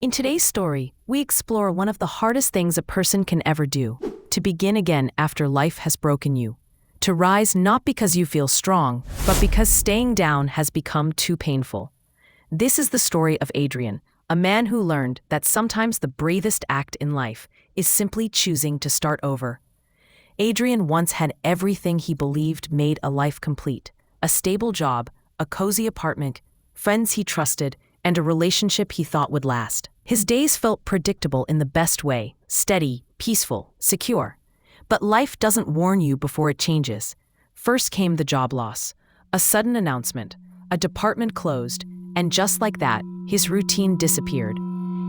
In today's story, we explore one of the hardest things a person can ever do: to begin again after life has broken you. To rise not because you feel strong, but because staying down has become too painful. This is the story of Adrian, a man who learned that sometimes the bravest act in life is simply choosing to start over. Adrian once had everything he believed made a life complete: a stable job, a cozy apartment, friends he trusted, and a relationship he thought would last. His days felt predictable in the best way: steady, peaceful, secure. But life doesn't warn you before it changes. First came the job loss, a sudden announcement, a department closed, and just like that, his routine disappeared.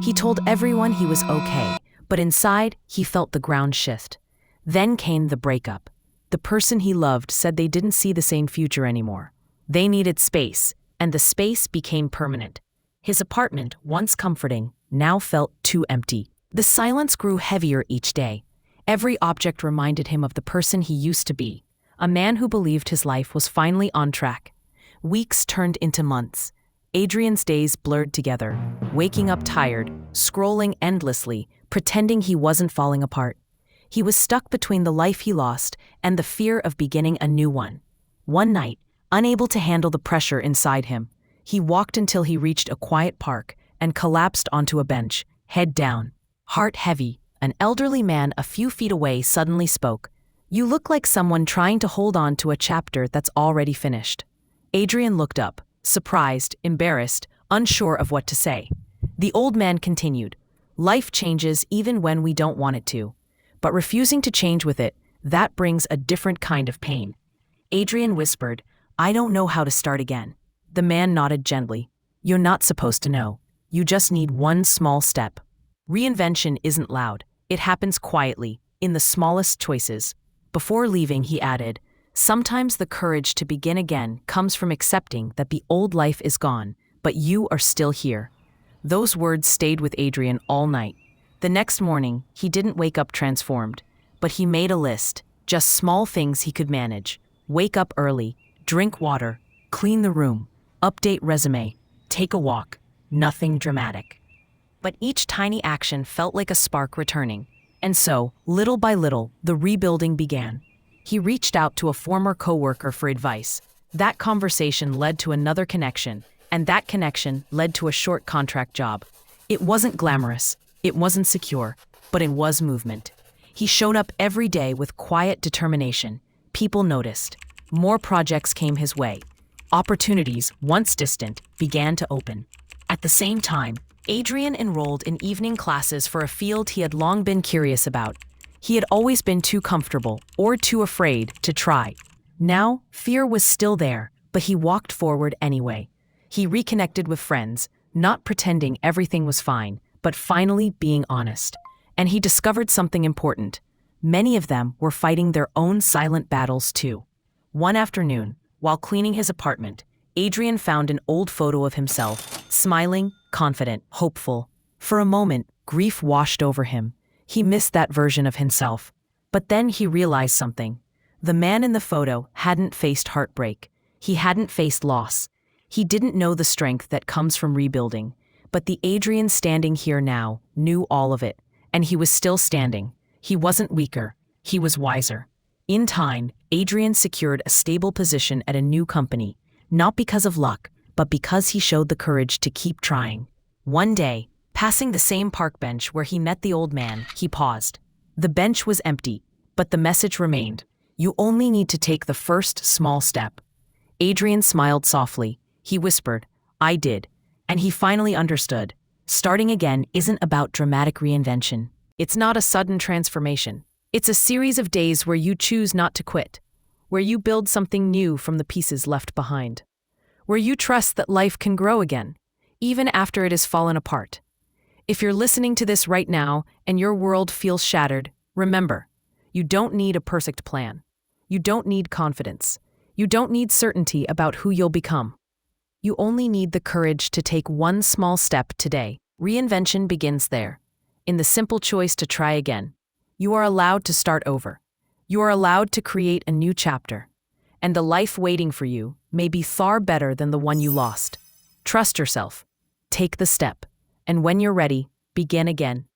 He told everyone he was okay, but inside, he felt the ground shift. Then came the breakup. The person he loved said they didn't see the same future anymore. They needed space, and the space became permanent. His apartment, once comforting, now felt too empty. The silence grew heavier each day. Every object reminded him of the person he used to be, a man who believed his life was finally on track. Weeks turned into months. Adrian's days blurred together, waking up tired, scrolling endlessly, pretending he wasn't falling apart. He was stuck between the life he lost and the fear of beginning a new one. One night, unable to handle the pressure inside him, he walked until he reached a quiet park and collapsed onto a bench, head down. Heart heavy, an elderly man a few feet away suddenly spoke. "You look like someone trying to hold on to a chapter that's already finished." Adrian looked up, surprised, embarrassed, unsure of what to say. The old man continued, "Life changes even when we don't want it to. But refusing to change with it, that brings a different kind of pain." Adrian whispered, "I don't know how to start again." The man nodded gently. "You're not supposed to know. You just need one small step." Reinvention isn't loud. It happens quietly, in the smallest choices. Before leaving, he added, "Sometimes the courage to begin again comes from accepting that the old life is gone, but you are still here." Those words stayed with Adrian all night. The next morning, he didn't wake up transformed, but he made a list, just small things he could manage. Wake up early, drink water, clean the room, update resume, take a walk. Nothing dramatic. But each tiny action felt like a spark returning. And so, little by little, the rebuilding began. He reached out to a former coworker for advice. That conversation led to another connection, and that connection led to a short contract job. It wasn't glamorous, it wasn't secure, but it was movement. He showed up every day with quiet determination. People noticed. More projects came his way. Opportunities, once distant, began to open. At the same time, Adrian enrolled in evening classes for a field he had long been curious about. He had always been too comfortable, or too afraid, to try. Now, fear was still there, but he walked forward anyway. He reconnected with friends, not pretending everything was fine, but finally being honest. And he discovered something important. Many of them were fighting their own silent battles too. One afternoon, while cleaning his apartment, Adrian found an old photo of himself, smiling, confident, hopeful. For a moment, grief washed over him. He missed that version of himself. But then he realized something. The man in the photo hadn't faced heartbreak. He hadn't faced loss. He didn't know the strength that comes from rebuilding. But the Adrian standing here now knew all of it. And he was still standing. He wasn't weaker. He was wiser. In time, Adrian secured a stable position at a new company, not because of luck, but because he showed the courage to keep trying. One day, passing the same park bench where he met the old man, he paused. The bench was empty, but the message remained. You only need to take the first small step. Adrian smiled softly. He whispered, "I did." And he finally understood. Starting again isn't about dramatic reinvention. It's not a sudden transformation. It's a series of days where you choose not to quit, where you build something new from the pieces left behind, where you trust that life can grow again, even after it has fallen apart. If you're listening to this right now and your world feels shattered, remember, you don't need a perfect plan. You don't need confidence. You don't need certainty about who you'll become. You only need the courage to take one small step today. Reinvention begins there, in the simple choice to try again. You are allowed to start over. You are allowed to create a new chapter. And the life waiting for you may be far better than the one you lost. Trust yourself. Take the step. And when you're ready, begin again.